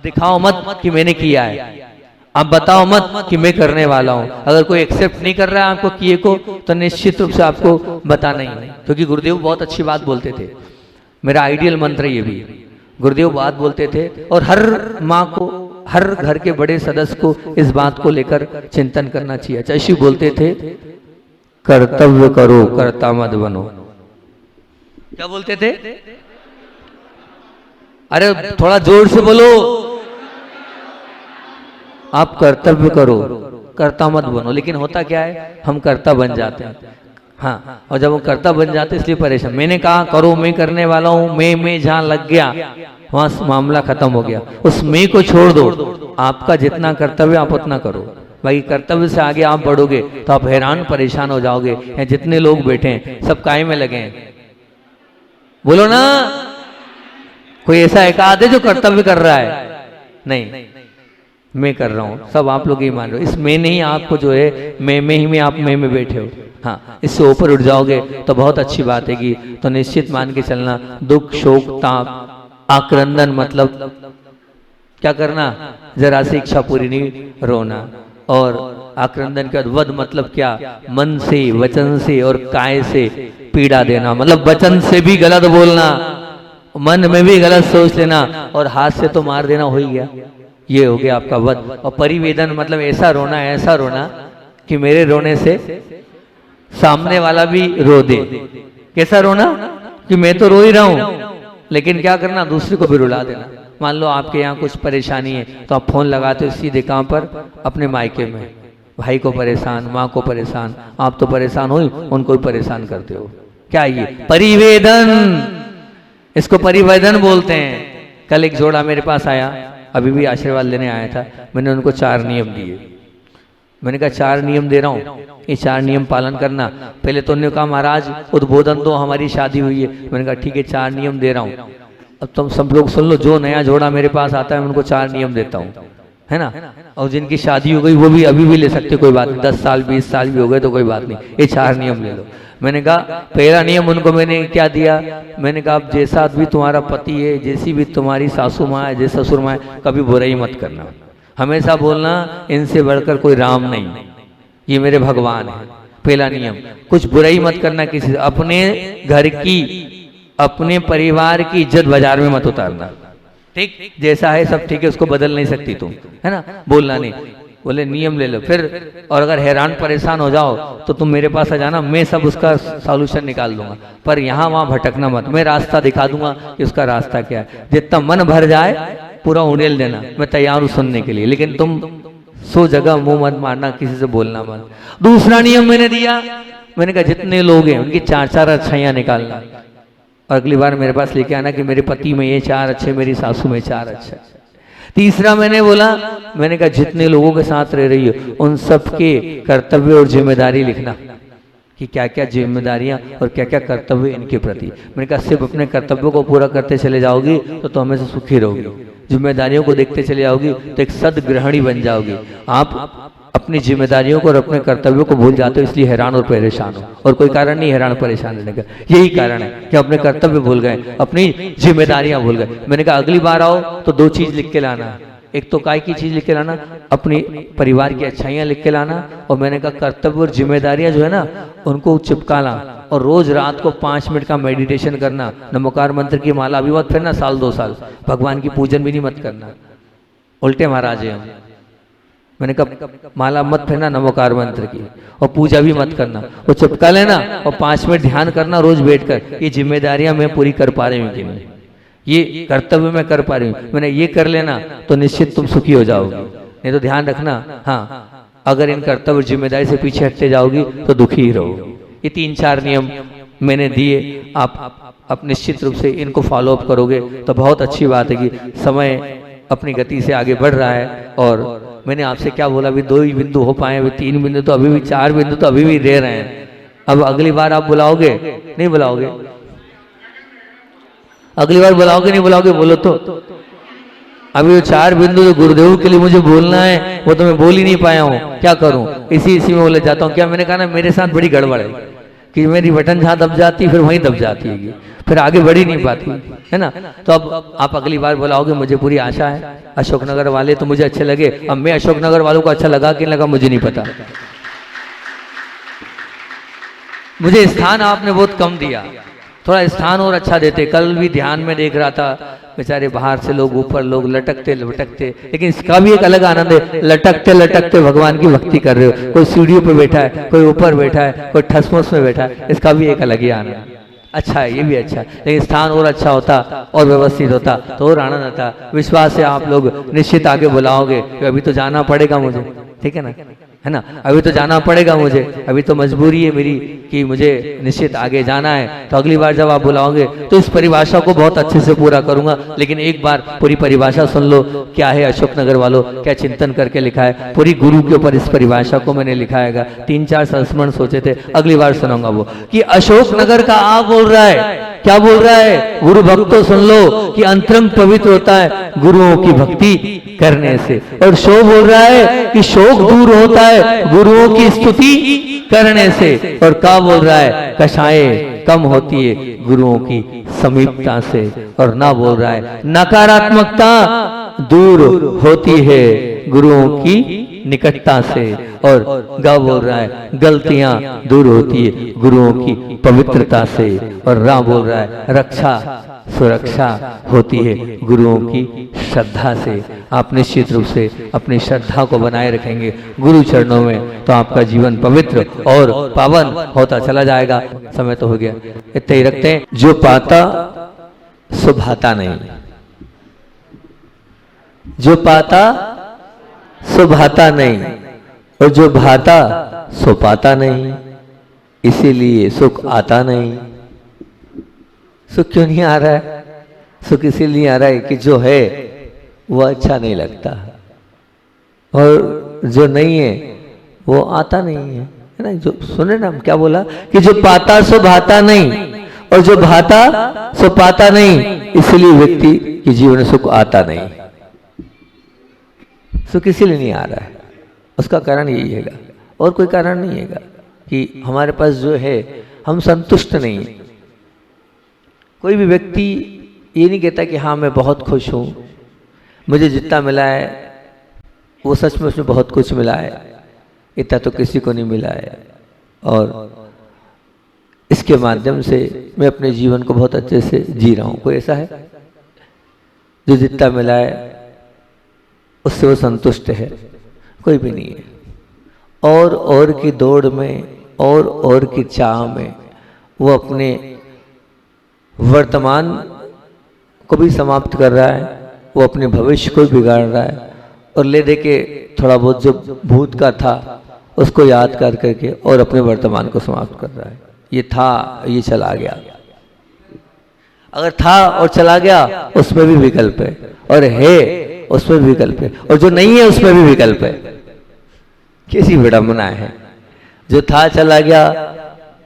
दिखाओ मत कि मैंने किया है, आप बताओ मत कि मैं करने वाला हूं। अगर कोई एक्सेप्ट नहीं कर रहा है आपको किए को, तो निश्चित रूप से आपको बताना ही नहीं। क्योंकि गुरुदेव बहुत अच्छी बात बोलते थे, मेरा आइडियल मंत्र ये भी, गुरुदेव बात बोलते थे और हर माँ को, हर घर के बड़े सदस्य को इस बात को लेकर चिंतन करना चाहिए। चाहे बोलते थे कर्तव्य करो कर्ता मत बनो। क्या बोलते थे? अरे थोड़ा जोर से बोलो। आप कर्तव्य करो कर्ता मत बनो। लेकिन होता क्या है, हम कर्ता बन जाते हैं। हाँ, और जब हम कर्ता बन जाते हैं इसलिए परेशान। मैंने कहा करो, मैं करने वाला हूं, मैं जहां लग गया वहां मामला खत्म हो गया। उस मैं को छोड़ दो, आपका जितना कर्तव्य आप उतना करो। भाई कर्तव्य से आगे आप बढ़ोगे तो आप हैरान परेशान हो जाओगे। जितने लोग बैठे हैं सब काय में लगे हैं, बोलो ना। कोई ऐसा एकाध है जो कर्तव्य कर रहा है? नहीं, मैं कर रहा हूं, सब आप लोग ही मान रहे हो। इस मैं नहीं, आपको जो है मैं ही में, आप में बैठे हो। हाँ, इससे ऊपर उठ जाओगे तो बहुत अच्छी बात है। कि तो निश्चित मान के चलना, दुख शोक ताप आक्रंदन मतलब क्या करना, जरा सी इच्छा पूरी नहीं, रोना। और आक्रंदन के बाद वध मतलब क्या, मन से वचन से और काय से पीड़ा देना। मतलब वचन से भी गलत बोलना, मन में भी गलत सोच लेना और हाथ से तो मार देना, हो ही गया। ये हो गया आपका वध। और परिवेदन मतलब ऐसा रोना, ऐसा रोना कि मेरे रोने से सामने वाला भी रो दे। कैसा रोना कि मैं तो रो ही रहा हूं, लेकिन क्या करना, दूसरे को भी रुला देना। मान लो आपके यहाँ कुछ परेशानी है तो आप फोन लगाते हो सीधे कहां पर, अपने मायके में। भाई को परेशान, माँ को परेशान, आप तो परेशान हो, उनको भी परेशान करते हो। क्या ये परिवेदन, इसको परिवेदन बोलते हैं। कल एक जोड़ा मेरे पास आया, अभी भी आशीर्वाद लेने आया था। मैंने उनको 4 नियम दिए। मैंने कहा 4 नियम दे रहा हूँ, ये 4 नियम पालन करना। पहले तो उन्होंने कहा महाराज उद्बोधन दो, हमारी शादी हुई है। मैंने कहा ठीक है 4 नियम दे रहा हूँ। अब तुम सब लोग सुन लो, जो नया जोड़ा मेरे पास आता है मैं उनको 4 नियम देता हूँ, है ना। और जिनकी शादी हो गई वो भी अभी भी ले सकते, कोई बात नहीं। 10 साल 20 साल भी हो गए तो कोई बात नहीं, ये 4 नियम ले लो। मैंने कहा पहला नियम उनको मैंने क्या दिया, मैंने कहा आप जैसा भी तुम्हारा पति है, जैसी भी तुम्हारी सासू माँ है, जैसे ससुर माँ है, कभी बुराई मत करना। हमेशा बोलना इनसे बढ़कर कोई राम नहीं, ये मेरे भगवान है। पहला नियम, कुछ बुराई मत करना किसी से। अपने घर की, अपने परिवार की इज्जत बाजार में मत उतारना। ठीक, जैसा है सब ठीक है, उसको बदल नहीं सकती तुम, है ना। बोलना नहीं, बोले नियम ले लो फिर। और अगर हैरान परेशान हो जाओ तो तुम मेरे पास आ जाना, मैं सब उसका सॉल्यूशन निकाल दूंगा। पर यहाँ वहां भटकना मत, मैं रास्ता दिखा दूंगा कि उसका रास्ता क्या है। जितना मन भर जाए पूरा उड़ेल देना, मैं तैयार हूं सुनने के लिए। लेकिन तुम 100 जगह मुंह मत मारना, किसी से बोलना मत। दूसरा नियम मैंने दिया, मैंने कहा जितने लोग हैं उनकी 4-4 अच्छाइयां निकालना। और अगली बार मेरे पास लेके आना कि मेरे पति में ये 4 अच्छे, मेरी सासू में 4 अच्छे। तीसरा मैंने बोला, मैंने कहा जितने लोगों के साथ रह रही हो उन सब के कर्तव्य और जिम्मेदारी लिखना कि क्या क्या जिम्मेदारियां और क्या क्या कर्तव्य इनके प्रति। मैंने कहा सिर्फ अपने कर्तव्यों को पूरा करते चले जाओगी तो तुम हमेशा सुखी रहोगी, जिम्मेदारियों को देखते चले जाओगी तो एक सदगृहिणी बन जाओगी। आप अपनी जिम्मेदारियों को और अपने कर्तव्यों को भूल जाते हो, इसलिए हैरान और परेशान हो। और कोई कारण नहीं हैरान परेशान रहने का, यही कारण है कि अपने कर्तव्य भूल गए, अपनी जिम्मेदारियां भूल गए। मैंने कहा अगली बार आओ तो 2 चीज लिख के लाना। एक तो काय की चीज लिख के लाना, अपनी परिवार की अच्छाइयां लिख के लाना। और मैंने कहा कर्तव्य और जिम्मेदारियां जो है ना उनको चिपकाना। और रोज रात को 5 मिनट का मेडिटेशन करना। नमोकार मंत्र की माला अभी मत फिरना, 1-2 साल। भगवान की पूजन भी नहीं मत करना, उल्टे महाराज हैं हम। मैंने कहा माला मत फिरना नमोकार मंत्र की, और पूजा भी मत करना। वो चिपका लेना और 5 मिनट ध्यान करना रोज बैठकर, ये जिम्मेदारियां मैं पूरी कर पा रही हूँ कि नहीं, ये कर्तव्य मैं कर पा रही हूँ। मैंने ये कर लेना तो निश्चित तुम सुखी हो जाओगे। नहीं तो ध्यान रखना, हाँ अगर इन कर्तव्य जिम्मेदारी से पीछे हटते जाओगी तो दुखी ही रहोगे। ये 3-4 नियम मैंने दिए, आप निश्चित रूप से इनको फॉलो अप करोगे तो बहुत अच्छी बात है कि समय अपनी गति से आगे बढ़ रहा है। और मैंने आपसे क्या बोला, अभी 2 ही बिंदु हो पाए, अभी 3 बिंदु तो अभी भी, 4 बिंदु तो अभी भी रह रहे हैं। अब अगली बार आप बुलाओगे नहीं बुलाओगे? अगली बार बुलाओगे नहीं बुलाओगे? बोलो तो। अभी वो 4 बिंदु जो गुरुदेव के लिए मुझे बोलना है वो तो मैं बोल ही नहीं पाया हूँ, क्या करूँ? इसी में बोले जाता हूँ। क्या मैंने कहा ना मेरे साथ बड़ी गड़बड़ है, कि मेरी बटन जहाँ दब जाती फिर वहीं दब जाती है, फिर आगे बढ़ ही नहीं पाती है ना। तो अब आप अगली बार बुलाओगे, मुझे पूरी आशा है अशोकनगर वाले तो मुझे अच्छे लगे। अब मैं अशोकनगर वालों को अच्छा लगा कि नहीं लगा मुझे नहीं पता, मुझे स्थान आपने बहुत कम दिया, थोड़ा स्थान और अच्छा देते। कल भी ध्यान में देख रहा था, बेचारे बाहर से लोग, ऊपर लोग लटकते लटकते, लेकिन इसका भी एक अलग आनंद है, लटकते लटकते भगवान की भक्ति कर रहे हो। कोई सीढ़ियों पे बैठा है, कोई ऊपर बैठा है, कोई ठसमस में बैठा है, इसका भी एक अलग ही आनंद। अच्छा है, ये भी अच्छा है, लेकिन स्थान और अच्छा होता और व्यवस्थित होता तो और आनंद आता। विश्वास से आप लोग निश्चित आगे बुलाओगे कि अभी तो जाना पड़ेगा मुझे, ठीक है ना, है ना, अभी तो जाना पड़ेगा मुझे, अभी तो मजबूरी है मेरी कि मुझे निश्चित आगे जाना है। तो अगली बार जब आप बुलाओगे तो इस परिभाषा को बहुत अच्छे से पूरा करूंगा। लेकिन एक बार पूरी परिभाषा सुन लो, क्या है अशोकनगर वालों, क्या चिंतन करके लिखा है। पूरी गुरु के ऊपर इस परिभाषा को मैंने लिखा है, 3-4 संस्मरण सोचे थे, अगली बार सुनाऊंगा वो कि अशोकनगर का आ बोल रहा है, क्या बोल रहा है, गुरु भक्तों सुन लो कि अंतरंग पवित्र होता है गुरुओं की भक्ति करने से। और शोक बोल रहा है कि शोक दूर होता है गुरुओं की स्तुति करने से। और क्या बोल रहा है, कषाएं कम होती है गुरुओं की समीपता से। और ना बोल रहा है नकारात्मकता दूर होती है गुरुओं की निकटता से। और गा बोल रहा है गलतियां दूर होती है गुरुओं की पवित्रता से। और रा बोल रहा है रक्षा सुरक्षा होती है गुरुओं की श्रद्धा से। आप निश्चित रूप से अपनी श्रद्धा को बनाए रखेंगे गुरु चरणों में तो आपका जीवन पवित्र और पावन होता चला जाएगा। समय तो हो गया, इतने ही रखते हैं। जो पाता सो भाता नहीं, जो पाता सो भाता नहीं, और जो भाता सो पाता नहीं, इसीलिए सुख आता नहीं। सुख क्यों नहीं आ रहा है? सुख इसीलिए आ रहा है कि जो है वो अच्छा नहीं लगता, और जो नहीं है वो आता नहीं है ना। जो सुने ना, हम क्या बोला कि जो पाता सो भाता नहीं, और जो भाता सो पाता नहीं, इसलिए व्यक्ति के जीवन में सुख आता नहीं। सुख इसीलिए नहीं आ रहा है, उसका कारण यही है, और कोई कारण नहीं है कि हमारे पास जो है हम संतुष्ट नहीं है। कोई भी व्यक्ति ये नहीं कहता कि हाँ मैं बहुत खुश हूँ, मुझे जितना मिला है वो सच में उसमें बहुत कुछ मिला है, इतना तो किसी को नहीं मिला है, और इसके माध्यम से मैं अपने जीवन को बहुत अच्छे से जी रहा हूँ। कोई ऐसा है जो जितना मिला है उससे वो संतुष्ट है? कोई भी नहीं है। और की दौड़ में और की चाह में वो अपने वर्तमान को भी समाप्त कर रहा है, वो अपने भविष्य को भी बिगाड़ रहा है, और ले दे के थोड़ा बहुत जो भूत का था उसको याद कर करके और अपने वर्तमान को समाप्त कर रहा है। ये था, ये चला गया। अगर था और चला गया उसमें भी विकल्प है, और है उसमें भी विकल्प है, और जो नहीं है उसमें भी विकल्प है। कैसी विडंबना है, जो था चला गया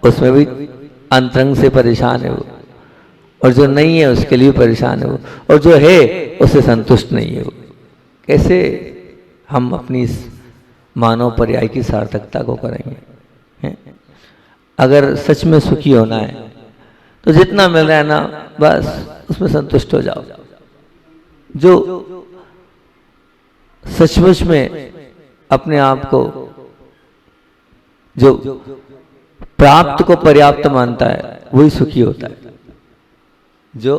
उसमें भी अंतरंग से परेशान है वो, और जो नहीं है उसके लिए परेशान है वो, और जो है उससे संतुष्ट नहीं है वो। कैसे हम अपनी इस मानव पर्याय की सार्थकता को करेंगे? हैं? अगर सच में सुखी होना है तो जितना मिल रहा है ना बस उसमें संतुष्ट हो जाओ। जो सचमुच में अपने आप को जो प्राप्त को पर्याप्त मानता है वही सुखी होता है। जो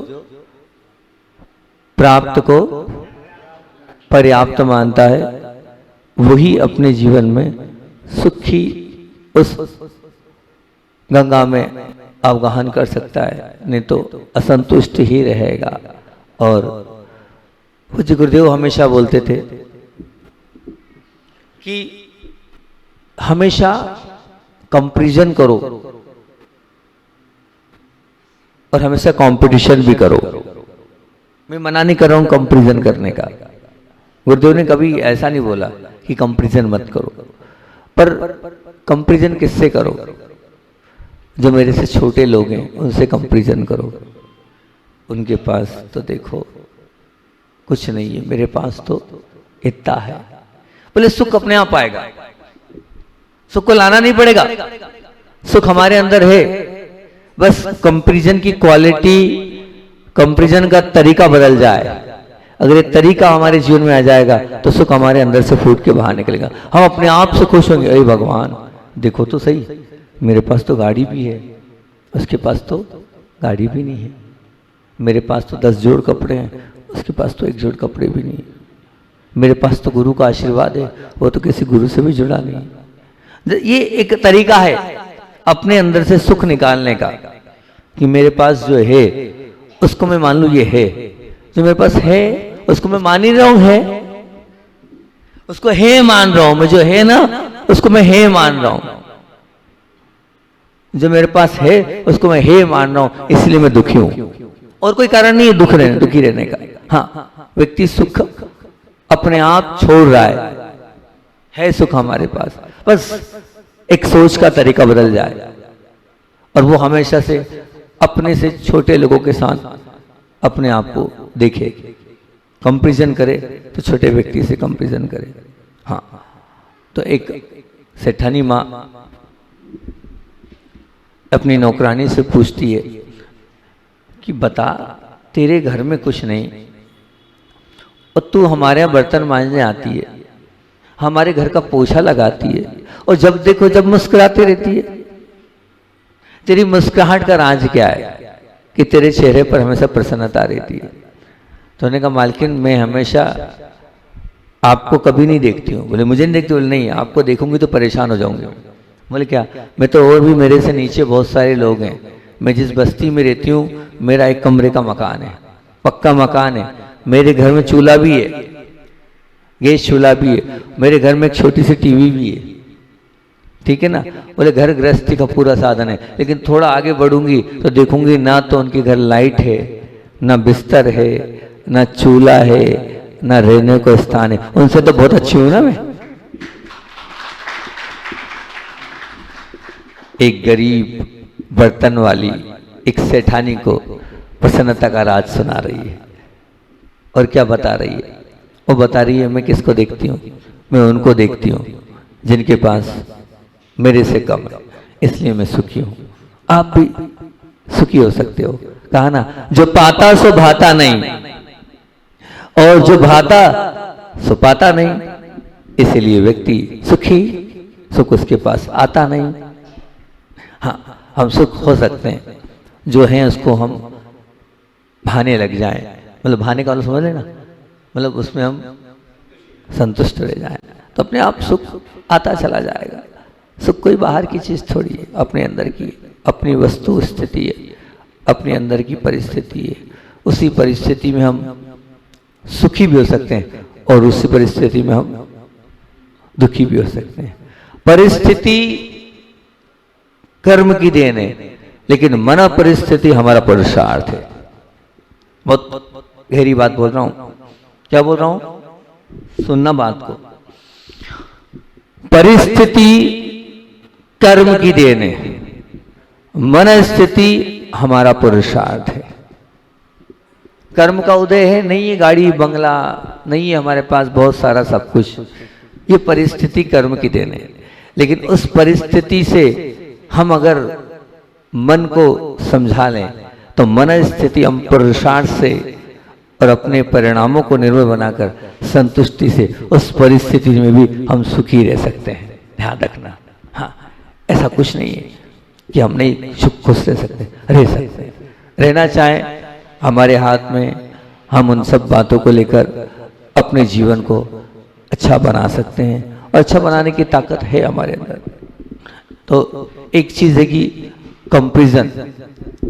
प्राप्त को पर्याप्त मानता है वही अपने जीवन में सुखी उस गंगा में अवगाहन कर सकता है, नहीं तो असंतुष्ट ही रहेगा। और पूज्य गुरुदेव हमेशा बोलते थे कि हमेशा कंपैरिजन करो और हमेशा कंपटीशन भी करो। मैं मना नहीं कर रहा हूं कंपैरिजन करने का, गुरुदेव ने कभी ऐसा नहीं बोला कि कंपैरिजन मत करो, पर कंपैरिजन किससे करो? जो मेरे से छोटे लोग हैं उनसे कंपैरिजन करो। उनके पास तो देखो कुछ नहीं है, मेरे पास तो इतना है। बोले सुख अपने आप आएगा, सुख को लाना नहीं पड़ेगा। सुख हमारे अंदर है, बस कंपैरिजन की क्वालिटी, कंपैरिजन का तरीका बदल जाए। अगर ये तरीका हमारे जीवन में आ जाएगा तो सुख हमारे अंदर से फूट के बाहर निकलेगा। हम अपने आप से खुश होंगे, अरे भगवान देखो तो सही, मेरे पास तो गाड़ी भी है, उसके पास तो गाड़ी भी नहीं है। मेरे पास तो 10 जोड़ कपड़े हैं, उसके पास तो 1 जोड़ कपड़े भी नहीं है। मेरे पास तो गुरु का आशीर्वाद है, वो तो किसी गुरु से भी जुड़ा नहीं। ये एक तरीका है अपने अंदर से सुख निकालने का, कि मेरे पास जो है उसको मैं मान लूं ये है, जो मेरे पास है उसको मैं मान ही रहा हूं, है उसको है मान रहा हूं मैं, जो है ना उसको मैं है मान रहा हूं, जो मेरे पास है उसको मैं है मान रहा हूं, इसलिए मैं दुखी हूं। और कोई कारण नहीं है दुखी रहने का। हाँ, व्यक्ति सुख अपने आप छोड़ रहा है सुख हमारे पास, बस एक सोच का तरीका बदल जाए और वो हमेशा से अपने से छोटे लोगों के साथ अपने आप को देखे, कंपैरिजन करे तो छोटे व्यक्ति से कंपैरिजन करे। हाँ, तो एक सेठानी माँ अपनी नौकरानी से पूछती है कि बता, तेरे घर में कुछ नहीं और तू हमारे यहाँ बर्तन मांजने आती है, हमारे घर का पोछा लगाती है, और जब देखो जब मुस्कुराती रहती है। तेरी मुस्कुराहट का राज क्या है कि तेरे चेहरे पर हमेशा प्रसन्नता रहती है। तो उन्होंने कहा मालकिन मैं हमेशा आपको कभी नहीं देखती हूँ। बोले मुझे नहीं देखती? बोले नहीं, आपको देखूंगी तो परेशान हो जाऊंगी। बोले क्या? मैं तो और भी मेरे से नीचे बहुत सारे लोग हैं, मैं जिस बस्ती में रहती हूँ मेरा 1 कमरे का मकान है, पक्का मकान है, मेरे घर में चूल्हा भी है, गैस चूल्हा भी है, मेरे घर में एक छोटी सी टीवी भी है, ठीक है ना। बोले घर गृहस्थी का पूरा साधन है, लेकिन थोड़ा आगे बढ़ूंगी तो देखूंगी ना तो उनके घर लाइट है, ना बिस्तर है, ना चूल्हा है, ना रहने को स्थान है। उनसे तो बहुत अच्छी हूं ना मैं। एक गरीब बर्तन वाली एक सेठानी को प्रसन्नता का राज सुना रही है, और क्या बता रही है? वो बता रही है मैं किसको देखती हूँ? मैं उनको देखती हूँ जिनके पास मेरे से कम है, इसलिए मैं सुखी हूँ। आप भी सुखी हो सकते हो। कहा ना, जो पाता सो भाता नहीं, और जो भाता सो पाता नहीं, इसलिए व्यक्ति सुखी, सुख उसके पास आता नहीं। हाँ, हम सुख हो सकते हैं, जो है उसको हम भाने लग जाएं, मतलब भाने का समझ लेना, मतलब उसमें हम संतुष्ट रह जाएं, तो अपने आप सुख आता चला जाएगा। सुख कोई बाहर की चीज थोड़ी है, अपने अंदर की, अपनी वस्तु स्थिति है, अपने अंदर की परिस्थिति है। उसी परिस्थिति में हम सुखी भी हो सकते हैं और उसी परिस्थिति में हम दुखी भी हो सकते हैं। परिस्थिति कर्म की देन है, लेकिन मन परिस्थिति हमारा पुरुषार्थ है। बहुत गहरी बात बोल रहा हूं। क्या बोल रहा हूं? सुनना बात को। परिस्थिति कर्म की देन है, मन स्थिति हमारा पुरुषार्थ है। कर्म का उदय है, नहीं है गाड़ी बंगला, नहीं है हमारे पास बहुत सारा सब कुछ, ये परिस्थिति कर्म की देन है। लेकिन उस परिस्थिति से हम अगर मन को समझा लें तो मन स्थिति हम पुरुषार्थ से और अपने परिणामों को निर्भर बनाकर संतुष्टि से उस परिस्थिति में भी हम सुखी रह सकते हैं। ध्यान रखना। हाँ, ऐसा कुछ नहीं है कि हम नहीं खुश रह सकते, रह सकते हैं। रहना चाहे हमारे हाथ में, हम उन सब बातों को लेकर अपने जीवन को अच्छा बना सकते हैं, और अच्छा बनाने की ताकत है हमारे अंदर। तो एक चीज है कि कंपैरिजन,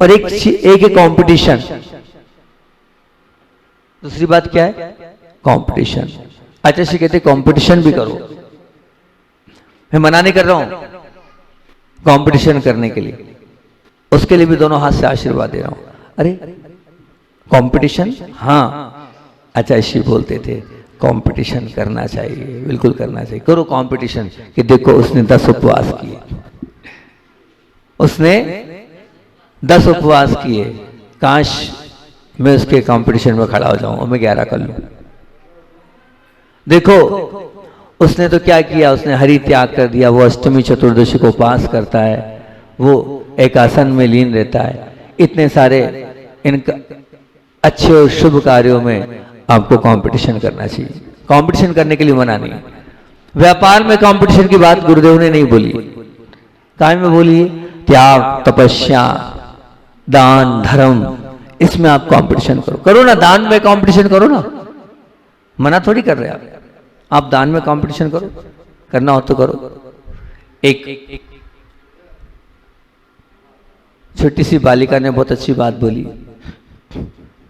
और एक है कंपटीशन। दूसरी बात क्या है? कंपटीशन। अच्छा से कहते कंपटीशन भी करो। मैं मना नहीं कर रहा हूं कंपटीशन करने के लिए, उसके लिए भी दोनों हाथ से आशीर्वाद दे रहा हूं। अरे कंपटीशन, हाँ अच्छा इसी बोलते थे कंपटीशन करना चाहिए, बिल्कुल करना चाहिए। करो कंपटीशन कि देखो उसने 10 उपवास किए, उसने 10 उपवास किए, काश मैं उसके कंपटीशन में खड़ा हो जाऊं और मैं 11 कर लूं। देखो उसने तो क्या किया, उसने हरि त्याग कर दिया, वो अष्टमी चतुर्दशी को उपवास करता है, वो एक आसन में लीन रहता है। इतने सारे इनका अच्छे और शुभ कार्यों में आपको कंपटीशन करना चाहिए। कंपटीशन करने के लिए मना नहीं। व्यापार में कंपटीशन की बात गुरुदेव ने नहीं बोली, काय में बोली? त्याग, तपस्या, दान, धर्म, इसमें आप कंपटीशन करो। करो ना, दान में कंपटीशन करो ना, मना थोड़ी कर रहे आप दान में कंपटीशन करो, करना हो तो करो। एक छोटी सी बालिका ने बहुत अच्छी बात बोली।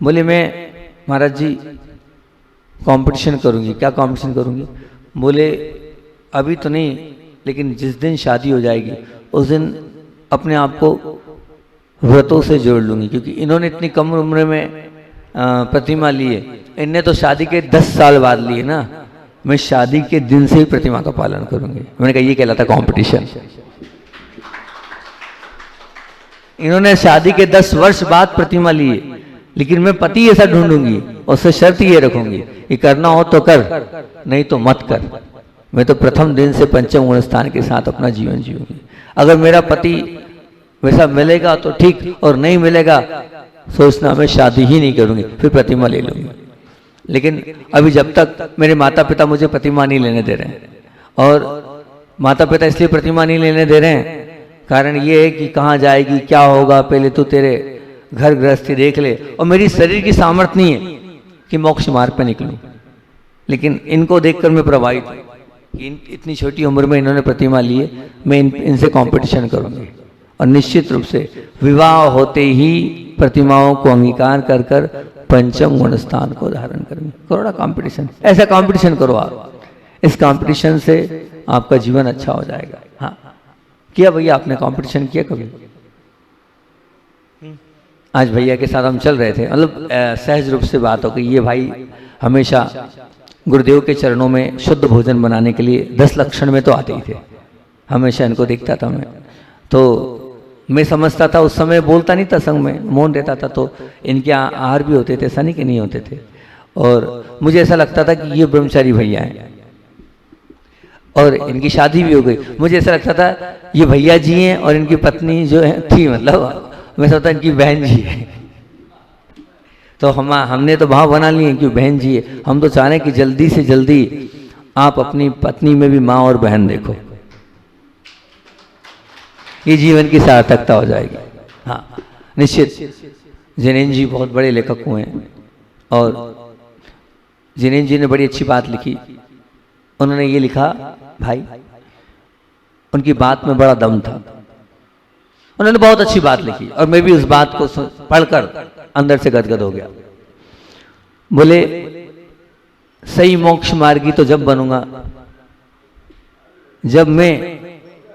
बोली, मैं महाराज जी कंपटीशन करूंगी। क्या कंपटीशन करूंगी? बोले, अभी तो नहीं, लेकिन जिस दिन शादी हो जाएगी उस दिन अपने आप को व्रतों से जोड़ लूंगी। क्योंकि इन्होंने इतनी कम उम्र में प्रतिमा ली है, इनने तो शादी के 10 साल बाद ली है ना। मैं शादी के दिन से ही प्रतिमा का पालन करूंगी। मैंने कहा ये कहलाता कंपटीशन। इन्होंने शादी के 10 वर्ष बाद प्रतिमा ली है, लेकिन मैं पति ऐसा ढूंढूंगी, उससे शर्त ये रखूंगी कि करना हो तो कर, नहीं तो मत कर। मैं तो प्रथम दिन से पंचम गुण स्थान के साथ अपना जीवन जीऊंगी। अगर मेरा पति वैसा मिलेगा तो ठीक, और नहीं मिलेगा सोचना मैं शादी ही नहीं करूंगी, फिर प्रतिमा ले लूंगी। लेकिन अभी जब तक मेरे माता पिता मुझे प्रतिमा नहीं लेने दे रहे हैं, और माता पिता इसलिए प्रतिमा नहीं लेने दे रहे हैं, कारण ये है कि कहाँ जाएगी, क्या होगा, पहले तो तेरे घर गृहस्थी देख ले। और मेरी शरीर की सामर्थ्य नहीं है कि मोक्ष मार्ग पे निकलूं, लेकिन इनको देखकर मैं प्रभावित हूं कि इतनी छोटी उम्र में इन्होंने प्रतिमा ली है। मैं इनसे कंपटीशन करूंगी, और निश्चित रूप से विवाह होते ही प्रतिमाओं को अंगीकार कर कर पंचम गुण स्थान को धारण करेंगे। करोड़ा कंपटीशन, ऐसा कंपटीशन करो आप। इस कंपटीशन से आपका जीवन अच्छा हो जाएगा। हाँ, किया भैया आपने कंपटीशन किया कभी? आज भैया के साथ हम चल रहे थे, मतलब सहज रूप से बात हो गई। ये भाई हमेशा गुरुदेव के चरणों में शुद्ध भोजन बनाने के लिए 10 लक्षण में तो आते ही थे। हमेशा इनको देखता था मैं, तो मैं समझता था, उस समय बोलता नहीं था संग में, मौन रहता था। तो इनके आहार भी होते थे, ऐसा नहीं कि नहीं होते थे। और मुझे ऐसा लगता था कि ये ब्रह्मचारी भैया हैं, और इनकी शादी भी हो गई। मुझे ऐसा लगता था ये भैया जी हैं, और इनकी पत्नी जो है थी, मतलब मैं सोचता इनकी बहन जी है। तो हमने तो भाव बना लिए कि बहन जी है। हम तो चाह रहे हैं कि जल्दी से जल्दी आप अपनी पत्नी में भी माँ और बहन देखो, ये जीवन की सार्थकता हो जाएगी। हाँ, निश्चित। जैनेन्द्र जी बहुत बड़े लेखक हुए हैं, और जैनेन्द्र जी ने बड़ी अच्छी बात लिखी। उन्होंने ये लिखा, भाई उनकी बात में बड़ा दम था। उन्होंने बहुत अच्छी बात लिखी, और मैं भी उस बात को पढ़कर अंदर से गदगद हो गया। बोले, सही मोक्ष मार्गी तो जब बनूंगा जब मैं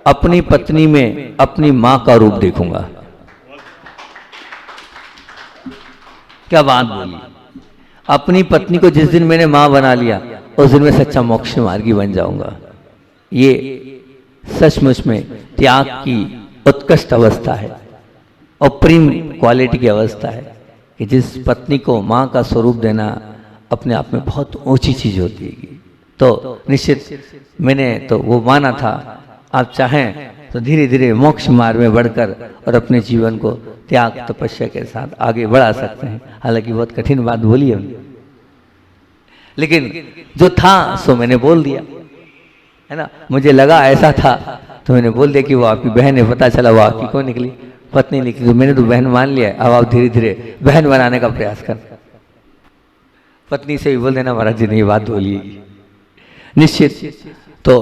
अपनी पत्नी में अपनी मां का रूप देखूंगा। क्या बात बोली! अपनी पत्नी को जिस दिन मैंने मां बना लिया, उस दिन मैं सच्चा मोक्ष मार्गी बन जाऊंगा। ये सचमुच में त्याग की उत्कृष्ट अवस्था है, और प्रेम क्वालिटी की अवस्था है, कि जिस पत्नी को मां का स्वरूप देना अपने आप में बहुत ऊंची चीज होती है। तो निश्चित मैंने तो वो माना था। आप चाहें तो धीरे धीरे मोक्ष मार्ग में बढ़कर और अपने जीवन को त्याग तपस्या के साथ आगे बढ़ा सकते हैं। हालांकि बहुत कठिन बात बोली हमने, लेकिन जो था सो मैंने बोल दिया, है ना। मुझे लगा ऐसा था तो मैंने बोल दिया कि वो आपकी बहन है। पता चला वो आपकी कौन निकली? पत्नी निकली। तो मैंने तो बहन मान लिया। अब आप धीरे धीरे बहन बनाने का प्रयास कर। पत्नी से भी बोल देना, महाराज जी ने ये बात बोली। निश्चित तो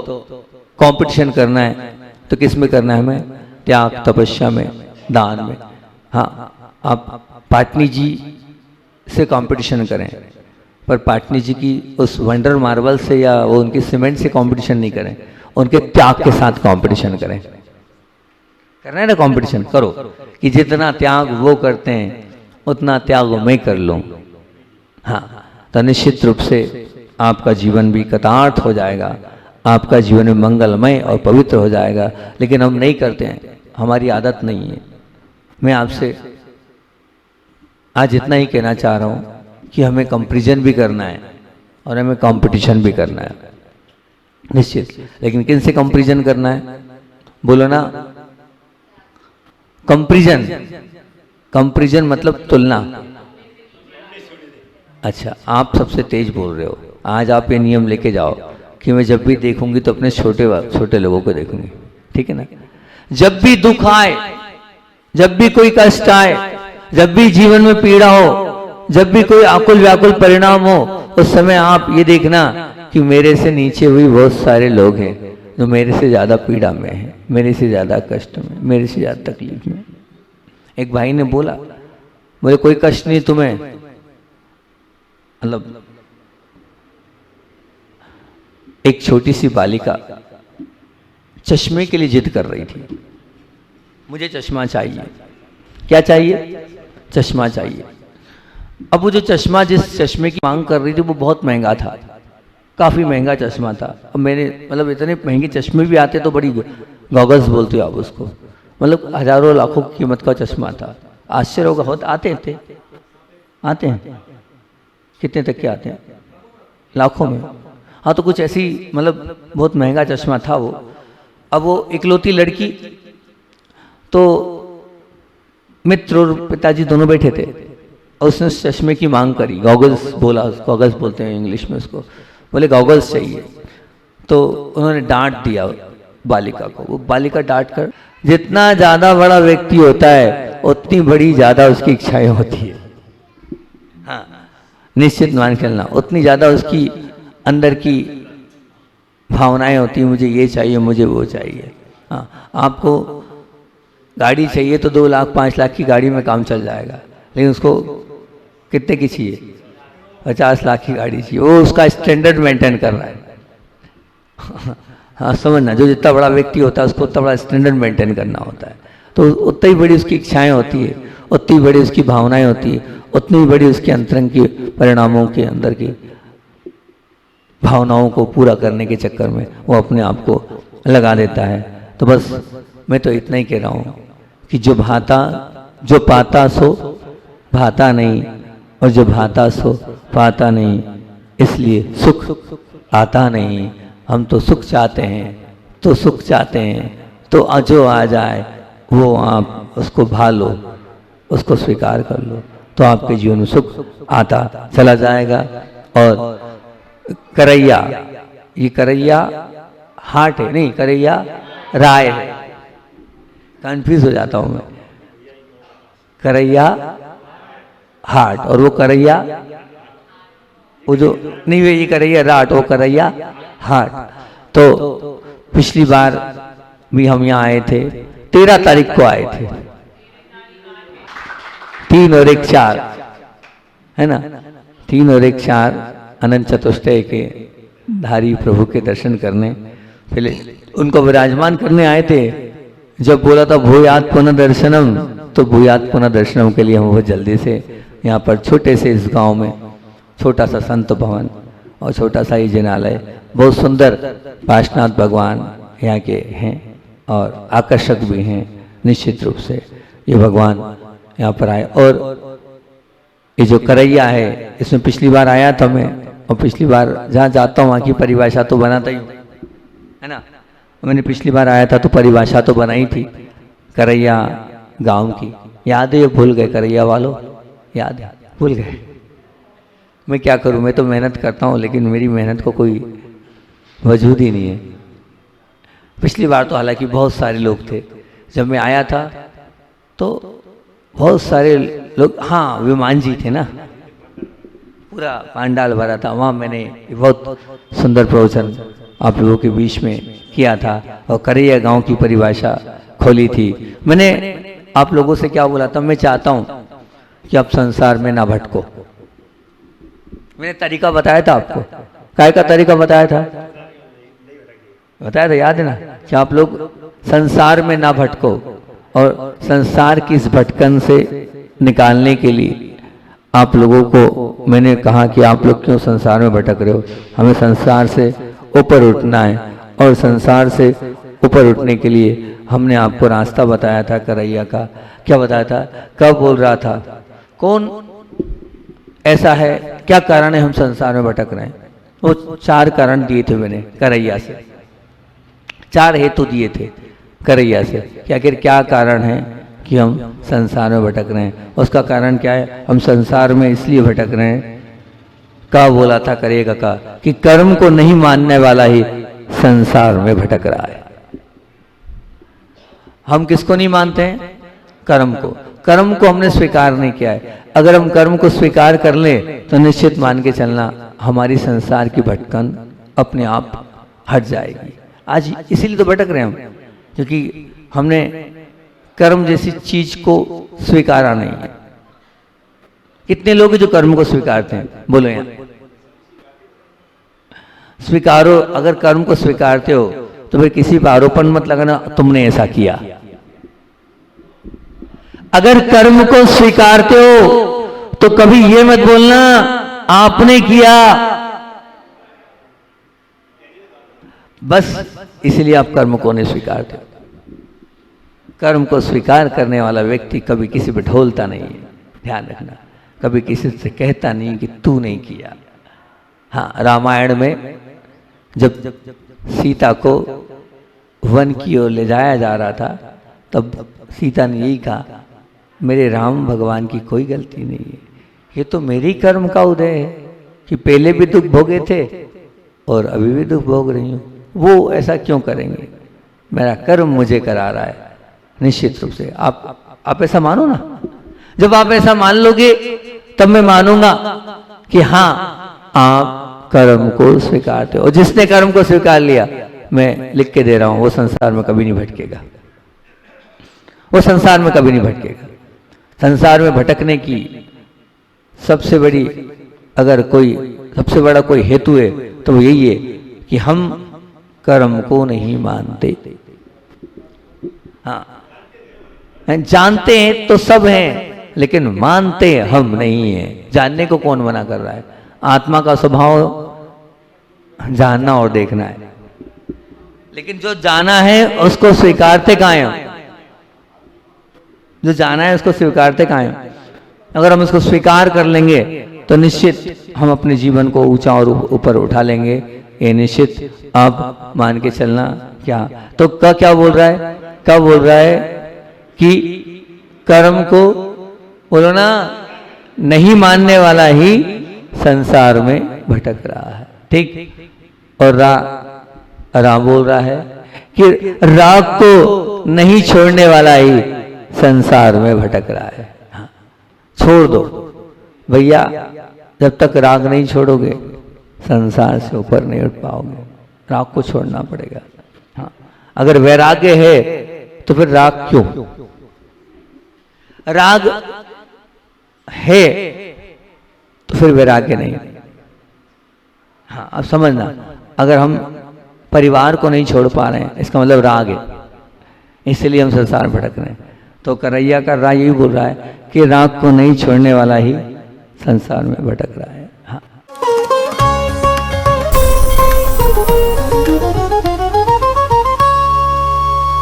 कंपटीशन करना है तो किस में करना है हमें? त्याग तपस्या में, दान में। हाँ, आप पाटनी जी से कंपटीशन करें, पर पाटनी जी की उस वंडर मार्बल से या वो उनके सीमेंट से कंपटीशन नहीं करें, उनके त्याग के साथ कंपटीशन करें। करना है ना कंपटीशन? करो कि जितना त्याग वो करते हैं उतना त्याग मैं कर लूं। हाँ, तो निश्चित रूप से आपका जीवन भी कृतार्थ हो जाएगा, आपका जीवन में मंगलमय और पवित्र हो जाएगा। लेकिन हम नहीं करते हैं, हमारी आदत नहीं है। मैं आपसे आज इतना ही कहना चाह रहा हूं कि हमें कंपैरिजन भी करना है और हमें कंपटीशन भी करना है, निश्चित। लेकिन किन से कंपैरिजन करना है? बोलो ना, कंपैरिजन, कंपैरिजन मतलब तुलना। अच्छा, आप सबसे तेज बोल रहे हो। आज आप ये नियम लेके जाओ कि मैं जब भी देखूंगी तो अपने छोटे लोगों को देखूंगी, ठीक है ना। जब भी दुख आए, जब भी कोई कष्ट आए, जब भी जीवन में पीड़ा हो, जब भी कोई आकुल व्याकुल परिणाम हो, उस समय आप ये देखना कि मेरे से नीचे हुई बहुत सारे लोग हैं जो मेरे से ज्यादा पीड़ा में हैं, मेरे से ज्यादा कष्ट में, मेरे से ज्यादा तकलीफ में। एक भाई ने बोला, बोले कोई कष्ट नहीं तुम्हें, मतलब एक छोटी सी बालिका चश्मे के लिए जिद कर रही थी, मुझे चश्मा चाहिए। क्या चाहिए? चश्मा चाहिए। अब वो जो चश्मा, जिस चश्मे की मांग कर रही थी वो बहुत महंगा था, काफी महंगा चश्मा था। अब मैंने मतलब इतने महंगे चश्मे भी आते तो बड़ी गॉगल्स बोलते हो आप उसको, मतलब हजारों लाखों की कीमत का चश्मा था। आश्चर्य होगा, बहुत आते हैं कितने तक के आते हैं? लाखों में। हाँ, तो कुछ ऐसी मतलब बहुत महंगा चश्मा था वो। अब वो इकलौती लड़की, तो मित्र और पिताजी दोनों बैठे थे और उसने उस चश्मे की मांग करी। गॉगल्स बोला, गॉगल्स बोलते हैं इंग्लिश में उसको, बोले गॉगल्स चाहिए। तो उन्होंने डांट दिया बालिका को। वो बालिका डांट कर, जितना ज्यादा बड़ा व्यक्ति होता है उतनी बड़ी ज्यादा उसकी इच्छाएं होती है। हाँ, निश्चित मान चलना, उतनी ज्यादा उसकी अंदर की भावनाएं होती हैं, मुझे ये चाहिए, मुझे वो चाहिए। हाँ, आपको गाड़ी चाहिए तो 2 लाख 5 लाख की गाड़ी में काम चल जाएगा, लेकिन उसको कितने की चाहिए? 50 लाख की गाड़ी चाहिए। वो उसका स्टैंडर्ड मेंटेन कर रहा है। हाँ, समझना, जो जितना बड़ा व्यक्ति होता है उसको उतना बड़ा स्टैंडर्ड मेंटेन करना होता है, तो उतनी ही बड़ी उसकी इच्छाएं होती है, उतनी बड़ी उसकी भावनाएं होती है, उतनी बड़ी उसके अंतरंग की परिणामों के अंदर की भावनाओं को पूरा करने के चक्कर में वो अपने आप को लगा देता है। तो बस मैं तो इतना ही कह रहा हूँ कि जो पाता सो भाता नहीं, और जो भाता सो पाता नहीं, इसलिए सुख आता नहीं। हम तो सुख चाहते हैं, तो सुख चाहते हैं, तो जो आ जाए वो आप उसको भालो, उसको स्वीकार कर लो, तो आपके जीवन में सुख आता चला जाएगा। और करैया, ये करैया हाट है, नहीं करैया राय है, कंफ्यूज हो जाता हूं मैं। करैया हाट और वो करैया, वो जो नहीं, वे ये करैया राट, वो करैया हाट। तो पिछली बार भी हम यहाँ आए थे, 13 तारीख को आए थे, 3 और 1 4 है ना, 3 और 1 4 अनंत चतुष्टय के धारी प्रभु के दर्शन करने, पहले उनको विराजमान करने आए थे। जब बोला था भूयात पुनः दर्शनम, तो भूयात पुनः दर्शनम के लिए हम बहुत जल्दी से यहाँ पर छोटे से इस गांव में छोटा सा संत भवन और छोटा सा ही जिनालय, बहुत सुंदर पार्श्वनाथ भगवान यहाँ के हैं और आकर्षक भी हैं निश्चित रूप से। ये भगवान यहाँ पर आए, और ये जो करैया है इसमें पिछली बार आया था मैं, और पिछली बार जहाँ जाता हूँ वहाँ की परिभाषा तो बनाता ही है ना। मैंने पिछली बार आया था तो परिभाषा तो बनाई थी करैया गांव की, याद है? ये भूल गए करैया वालों, याद है? भूल गए। मैं क्या करूं, मैं तो मेहनत करता हूं लेकिन मेरी मेहनत को कोई वजूद ही नहीं है। पिछली बार तो हालांकि बहुत सारे लोग थे, जब मैं आया था तो बहुत सारे लोग, हाँ विमान जी थे ना, पूरा पांडाल भरा था। वहाँ मैंने बहुत सुंदर प्रवचन आप लोगों के बीच में किया था और करैया गांव की परिभाषा खोली थी। मैंने आप लोगों से क्या बोला था, मैं चाहता हूं कि आप संसार में ना भटको। मैंने तरीका बताया था आपको, काय का तरीका बताया था, याद है ना, कि आप लोग संसार में ना भटको, और संसार की इस भटकन से निकालने के लिए आप लोगों को मैंने कहा कि आप लोग क्यों संसार में भटक रहे हो, हमें संसार से ऊपर उठना है, और संसार से ऊपर उठने के लिए हमने आपको रास्ता बताया था करैया का। क्या बताया था, कब बोल रहा था, कौन ऐसा है, क्या कारण है हम संसार में भटक रहे हैं? वो 4 कारण दिए थे मैंने करैया से, 4 हेतु दिए थे करैया से कि आखिर क्या कारण है कि हम संसार में भटक रहे हैं। उसका कारण क्या है? हम संसार में इसलिए भटक रहे हैं, का बोला था करेगा का, कि कर्म को नहीं मानने वाला ही संसार में भटक रहा है। हम किसको नहीं मानते हैं? कर्म को। कर्म को हमने स्वीकार नहीं किया है। अगर हम कर्म को स्वीकार कर लें तो निश्चित मान के चलना हमारी संसार की भटकन अपने आप हट जाएगी। आज इसीलिए तो भटक रहे हैं हम, क्योंकि हमने कर्म जैसी चीज को स्वीकारा नहीं है। कितने लोग जो कर्म को स्वीकारते हैं? बोलो यहाँ। स्वीकारो। अगर कर्म को स्वीकारते हो तो फिर किसी पर आरोपण मत लगाना तुमने ऐसा किया। अगर कर्म को स्वीकारते हो तो कभी ये मत बोलना आपने किया। बस इसलिए आप कर्म को नहीं स्वीकारते। कर्म को स्वीकार करने वाला व्यक्ति कभी किसी पर ढोलता नहीं है, ध्यान रखना। कभी किसी से कहता नहीं कि तू नहीं किया। हाँ, रामायण में जब सीता को वन की ओर ले जाया जा रहा था तब सीता ने यही कहा, मेरे राम भगवान की कोई गलती नहीं है, ये तो मेरी कर्म का उदय है कि पहले भी दुख भोगे थे और अभी भी दुख भोग रही हूँ। वो ऐसा क्यों करेंगे? मेरा कर्म मुझे करा रहा है। निश्चित रूप से आप ऐसा मानो ना। जब आप ऐसा मान लोगे तब मैं मानूंगा कि हाँ आप कर्म को स्वीकारते हो। और जिसने कर्म को स्वीकार लिया, मैं लिख के दे रहा हूं, वो संसार में कभी नहीं भटकेगा। वो संसार में कभी नहीं भटकेगा। संसार में भटकने की सबसे बड़ी अगर कोई सबसे बड़ा कोई हेतु है तो वो यही है कि हम कर्म को नहीं मानते। हाँ, जानते हैं तो सब हैं, लेकिन मानते हम नहीं हैं। जानने को कौन मना कर रहा है? आत्मा का स्वभाव जानना और देखना है, लेकिन जो जाना है उसको स्वीकारते कहाँ हैं? जो जाना है उसको स्वीकारते कहाँ हैं? अगर हम उसको स्वीकार कर लेंगे तो निश्चित हम अपने जीवन को ऊंचा और ऊपर उठा लेंगे। ये निश्चित आप मान के चलना। क्या तो क्या बोल रहा है? क्या बोल रहा है कि कर्म को बोलो ना नहीं मानने वाला ही संसार में भटक रहा है। ठीक। और राम बोल रहा है कि राग को नहीं छोड़ने वाला ही संसार में भटक रहा है। हाँ, छोड़ दो भैया। जब तक राग नहीं छोड़ोगे संसार से ऊपर नहीं उठ पाओगे। राग को छोड़ना पड़ेगा। हाँ, अगर वैराग्य है तो फिर राग क्यों? राग है तो फिर वैराग्य नहीं। हाँ, अब समझना, अगर हम परिवार को नहीं छोड़ पा रहे हैं इसका मतलब राग है, इसलिए हम संसार में भटक रहे हैं। तो करैया का राग यही बोल रहा है कि राग को नहीं छोड़ने वाला ही संसार में भटक रहा है। हाँ।